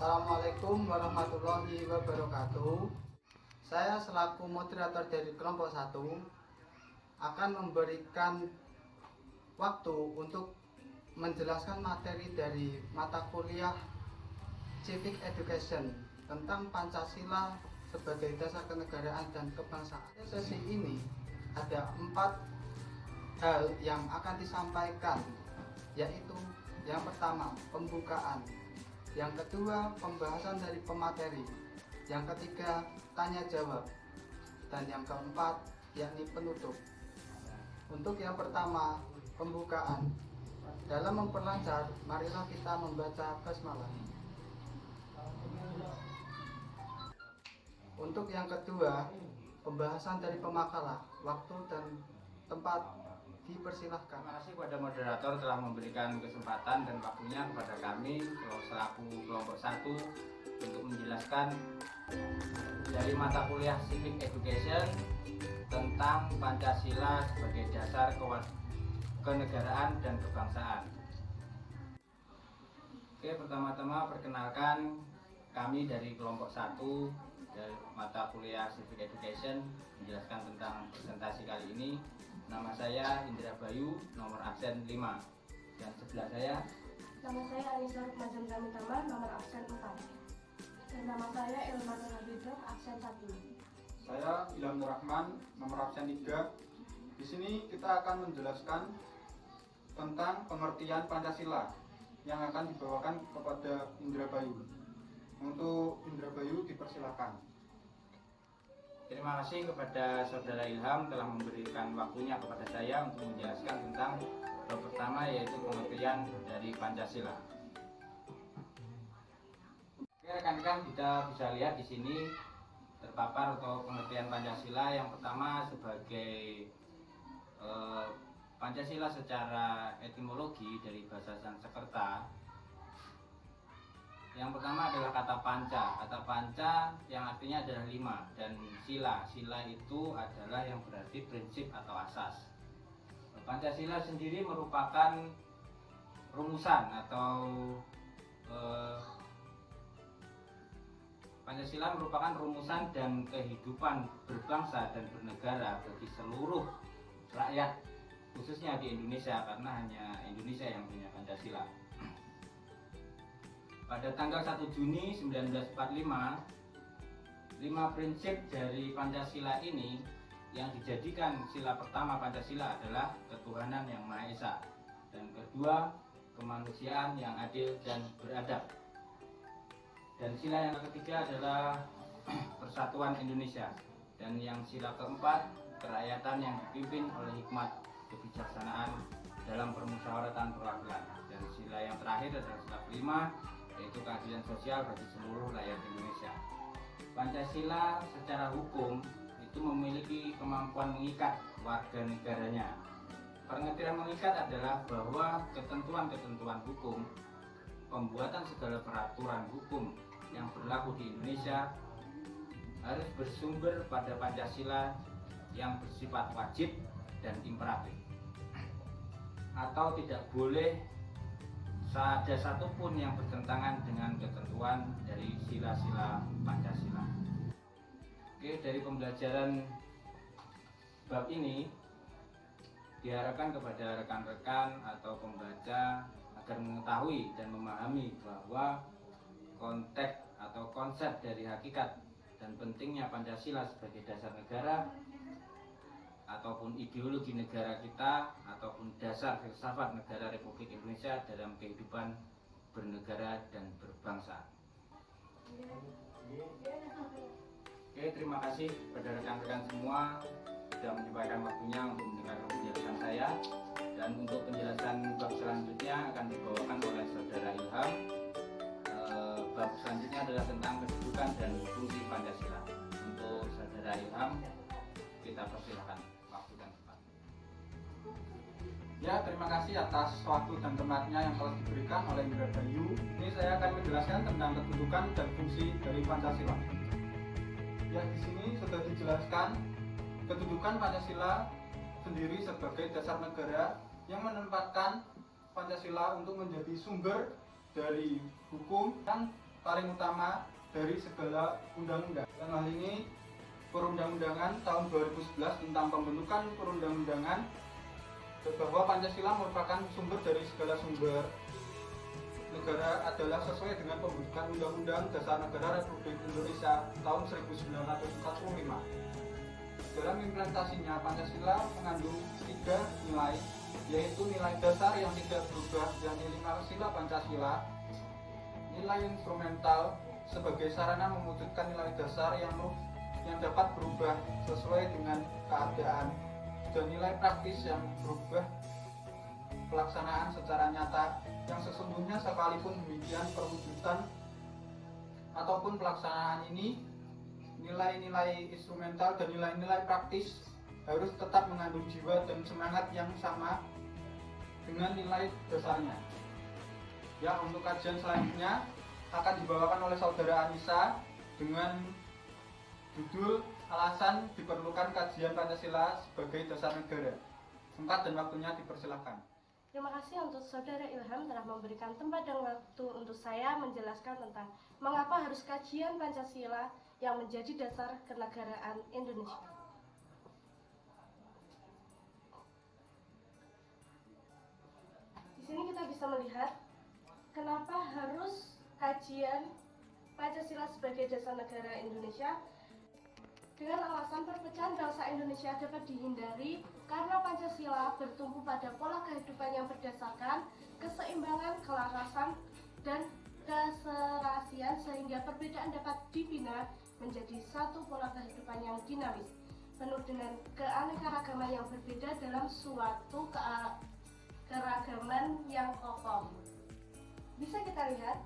Assalamualaikum warahmatullahi wabarakatuh. Saya selaku moderator dari kelompok 1 akan memberikan waktu untuk menjelaskan materi dari mata kuliah Civic Education tentang Pancasila sebagai dasar kenegaraan dan kebangsaan. Sesi ini ada 4 hal yang akan disampaikan, yaitu yang pertama pembukaan, yang kedua pembahasan dari pemateri, yang ketiga tanya jawab, dan yang keempat yakni penutup. Untuk yang pertama pembukaan, dalam memperlancar marilah kita membaca basmalah. Untuk yang kedua pembahasan dari pemakalah, waktu dan tempat dipersilahkan. Terima kasih kepada moderator telah memberikan kesempatan dan waktunya kepada kami selaku kelompok 1 untuk menjelaskan dari mata kuliah Civic Education tentang Pancasila sebagai dasar kenegaraan dan kebangsaan. Oke, pertama-tama perkenalkan kami dari kelompok 1 dari mata kuliah Civic Education menjelaskan tentang presentasi kali ini. Nama saya Indra Bayu, nomor absen 5. Dan sebelah saya, nama saya Anissa Rukmajan Gamitama, nomor absen 4. Dan nama saya Ilman Habidah, absen 1. Saya Ilham Nur Rahman, nomor absen 3. Di sini kita akan menjelaskan tentang pengertian Pancasila yang akan dibawakan kepada Indra Bayu. Untuk Indra Bayu dipersilakan. terima kasih kepada Saudara Ilham telah memberikan waktunya kepada saya untuk menjelaskan tentang hal pertama, yaitu pengertian dari Pancasila. Oke, rekan-rekan, kita bisa lihat di sini terpapar untuk pengertian Pancasila. Yang pertama sebagai Pancasila secara etimologi dari bahasa Sanskerta. Yang pertama adalah kata panca. Kata panca yang artinya adalah 5, dan sila. Sila itu adalah yang berarti prinsip atau asas. Pancasila sendiri merupakan rumusan atau Pancasila merupakan rumusan dan kehidupan berbangsa dan bernegara bagi seluruh rakyat, khususnya di Indonesia, karena hanya Indonesia yang punya Pancasila. Pada tanggal 1 Juni 1945, 5 prinsip dari Pancasila ini yang dijadikan sila pertama Pancasila adalah ketuhanan yang Maha Esa, dan kedua kemanusiaan yang adil dan beradab, dan sila yang ketiga adalah persatuan Indonesia, dan yang sila keempat kerakyatan yang dipimpin oleh hikmat kebijaksanaan dalam permusyawaratan perwakilan, dan sila yang terakhir adalah sila kelima, yaitu keadilan sosial bagi seluruh rakyat Indonesia. Pancasila secara hukum itu memiliki kemampuan mengikat warga negaranya. Pengertian mengikat adalah bahwa ketentuan-ketentuan hukum, pembuatan segala peraturan hukum yang berlaku di Indonesia harus bersumber pada Pancasila yang bersifat wajib dan imperatif, atau tidak boleh ada satupun yang bertentangan dengan ketentuan dari sila-sila Pancasila. Oke, dari pembelajaran bab ini diharapkan kepada rekan-rekan atau pembaca agar mengetahui dan memahami bahwa konteks atau konsep dari hakikat dan pentingnya Pancasila sebagai dasar negara ataupun ideologi negara kita ataupun dasar filsafat negara Republik Indonesia dalam kehidupan bernegara dan berbangsa. Oke, terima kasih kepada rekan-rekan semua sudah menyempatkan waktunya untuk mendengarkan penjelasan saya, dan untuk penjelasan bab selanjutnya akan dibawakan oleh Saudara Ilham. Bab selanjutnya adalah tentang kedudukan dan fungsi Pancasila. Untuk Saudara Ilham, kita persilakan waktu dan tempat. Ya, terima kasih atas waktu dan tempatnya yang telah diberikan oleh Indra Bayu. Ini saya akan menjelaskan tentang kedudukan dan fungsi dari Pancasila. Ya, di sini sudah dijelaskan kedudukan Pancasila sendiri sebagai dasar negara yang menempatkan Pancasila untuk menjadi sumber dari hukum yang paling utama dari segala undang-undang. Dan hal ini Perundang-undangan tahun 2011 tentang pembentukan perundang-undangan bahwa Pancasila merupakan sumber dari segala sumber negara adalah sesuai dengan pembentukan Undang-Undang Dasar Negara Republik Indonesia tahun 1945. Dalam implementasinya, Pancasila mengandung 3 nilai, yaitu nilai dasar yang tidak berubah, yakni 5 sila Pancasila, nilai instrumental sebagai sarana mewujudkan nilai dasar yang dapat berubah sesuai dengan keadaan, dan nilai praktis yang berubah pelaksanaan secara nyata, yang sesungguhnya sekalipun demikian perwujudan ataupun pelaksanaan ini, nilai-nilai instrumental dan nilai-nilai praktis harus tetap mengandung jiwa dan semangat yang sama dengan nilai dasarnya. Ya, untuk kajian selanjutnya akan dibawakan oleh saudara Anissa dengan judul alasan diperlukan kajian Pancasila sebagai dasar negara. Tempat dan waktunya dipersilahkan. Terima kasih untuk Saudara Ilham telah memberikan tempat dan waktu untuk saya menjelaskan tentang mengapa harus kajian Pancasila yang menjadi dasar kenegaraan Indonesia. Di sini kita bisa melihat kenapa harus kajian Pancasila sebagai dasar negara Indonesia. Dengan alasan perpecahan bangsa Indonesia dapat dihindari karena Pancasila bertumpu pada pola kehidupan yang berdasarkan keseimbangan, kelarasan, dan keserasian, sehingga perbedaan dapat dibina menjadi satu pola kehidupan yang dinamis, penuh dengan keanekaragaman yang berbeda dalam suatu keragaman yang kokoh. Bisa kita lihat,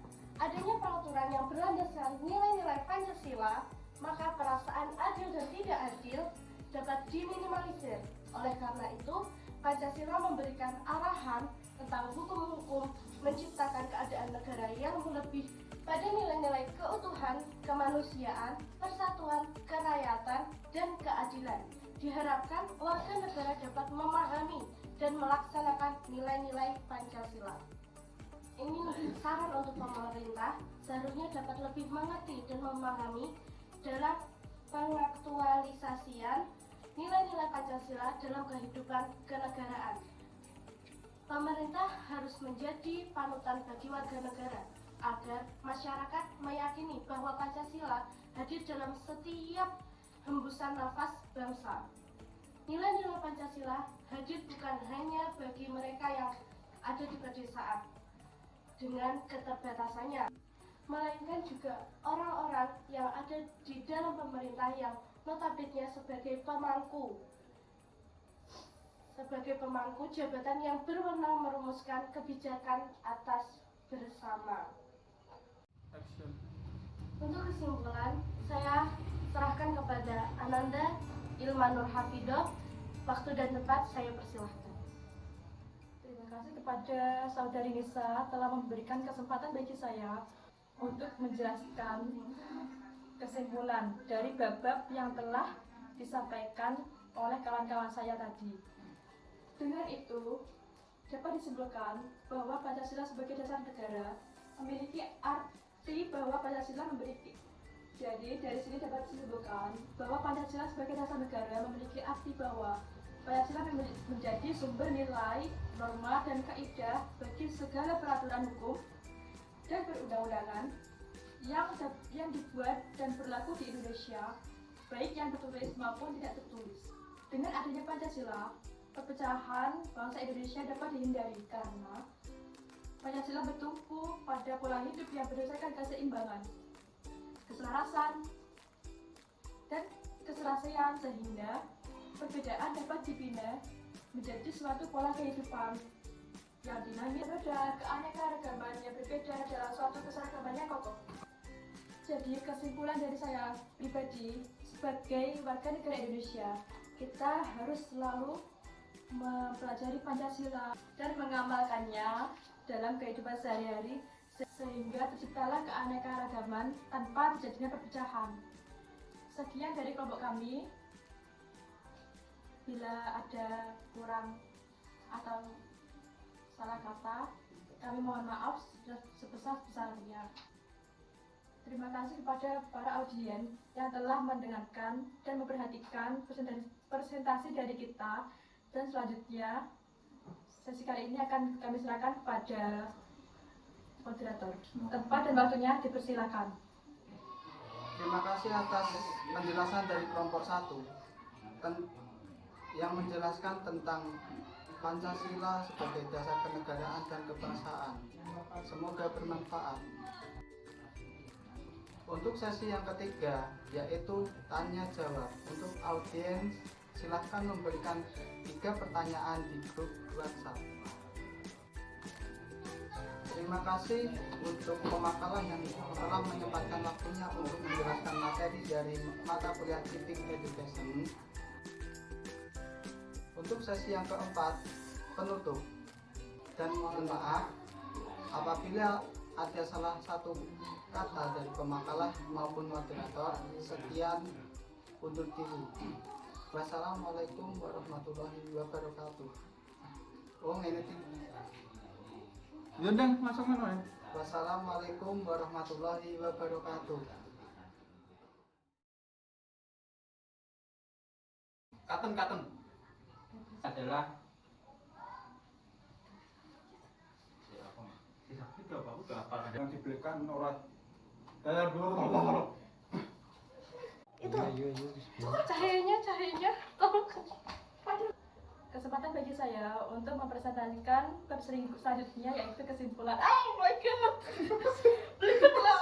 adanya peraturan yang berlandaskan nilai-nilai Pancasila, maka perasaan adil dan tidak adil dapat diminimalisir. Oleh karena itu, Pancasila memberikan arahan tentang hukum-hukum menciptakan keadaan negara yang lebih pada nilai-nilai keutuhan, kemanusiaan, persatuan, kerakyatan, dan keadilan. Diharapkan warga negara dapat memahami dan melaksanakan nilai-nilai Pancasila. Ini saran untuk pemerintah, seharusnya dapat lebih mengerti dan memahami dalam pengaktualisasian nilai-nilai Pancasila dalam kehidupan kenegaraan. Pemerintah harus menjadi panutan bagi warga negara agar masyarakat meyakini bahwa Pancasila hadir dalam setiap hembusan nafas bangsa. Nilai-nilai Pancasila hadir bukan hanya bagi mereka yang ada di pedesaan dengan keterbatasannya, melainkan juga orang-orang yang ada di dalam pemerintah yang notabene sebagai pemangku jabatan yang berwenang merumuskan kebijakan atas bersama. Action. Untuk kesimpulan, saya serahkan kepada Ananda Ilman Nur Hafidoh. Waktu dan tempat saya persilahkan. Terima kasih kepada Saudari Nisa telah memberikan kesempatan bagi saya untuk menjelaskan kesimpulan dari bab-bab yang telah disampaikan oleh kawan-kawan saya tadi. Dengan itu, dapat disimpulkan bahwa Pancasila sebagai dasar negara memiliki arti bahwa Pancasila memiliki. Jadi, dari sini dapat disimpulkan bahwa Pancasila sebagai dasar negara memiliki arti bahwa Pancasila menjadi sumber nilai, norma, dan kaidah bagi segala peraturan hukum dan perundang-undangan yang dibuat dan berlaku di Indonesia, baik yang tertulis maupun tidak tertulis. Dengan adanya Pancasila, perpecahan bangsa Indonesia dapat dihindari karena Pancasila bertumpu pada pola hidup yang berdasarkan keseimbangan, keselarasan, dan keserasian, sehingga perbedaan dapat dibina menjadi suatu pola kehidupan yang dinamis. Berbeda, keanekaragaman yang berbeda dalam suatu keseragaman yang kokoh. Jadi kesimpulan dari saya pribadi sebagai warga negara Indonesia, kita harus selalu mempelajari Pancasila dan mengamalkannya dalam kehidupan sehari-hari sehingga terciptalah keanekaragaman tanpa terjadinya perpecahan. Sekian dari kelompok kami. Bila ada kurang atau salah kata, kami mohon maaf sebesar-besarnya. Terima kasih kepada para audien yang telah mendengarkan dan memperhatikan presentasi dari kita. Dan selanjutnya, sesi kali ini akan kami serahkan kepada moderator. Tempat dan waktunya dipersilakan. Terima kasih atas penjelasan dari kelompok 1 yang menjelaskan tentang Pancasila sebagai dasar kenegaraan dan kebangsaan. Semoga bermanfaat. Untuk sesi yang ketiga, yaitu tanya jawab. Untuk audiens, silahkan memberikan 3 pertanyaan di grup WhatsApp. Terima kasih untuk pemakalah yang telah menyempatkan waktunya untuk menjelaskan materi dari mata kuliah Civic Education. Untuk sesi yang keempat, penutup. Dan mohon maaf apabila ada salah satu kata dari pemakalah maupun moderator. Sekian, undur diri. Wassalamualaikum warahmatullahi wabarakatuh. Oh, ini Yundang, masuk mana ya? Wassalamualaikum warahmatullahi wabarakatuh. Katen. Adalah Yang dibelikan orang Itu cahayanya tolong. Kesempatan bagi saya untuk mempresentasikan bab selanjutnya, yaitu kesimpulan. Oh my god, berikutlah.